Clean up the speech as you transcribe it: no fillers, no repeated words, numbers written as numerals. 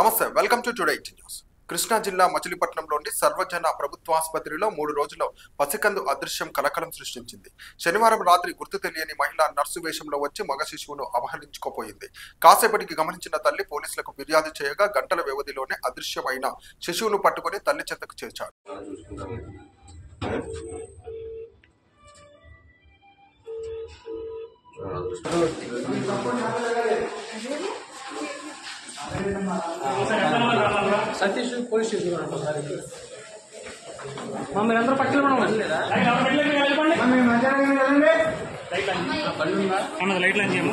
నమస్తే, welcome to today news. Krishna జిల్లా మచిలీపట్నంలోని సర్వజన ప్రభుత్వాసుపత్రిలో 3 రోజుల పసికందు అదృశ్యం కలకలం సృష్టించింది. శనివారం రాత్రి గుర్తు తెలియని మహిళ నర్సు వేషంలో వచ్చి మగ శిశువును అపహరించుకుపోయింది. కాసేపటికి గమనించిన తల్లి పోలీసులకు ఫిర్యాదు చేయగా గంటల వ్యవధిలోనే అదృశ్యమైన శిశువును పట్టుకుని తల్లి చెంతకు చేర్చారు. సతీష్ పోలీస్ స్టేషన్ మీరందరూ పక్కన లైట్ లైన్ చేయము.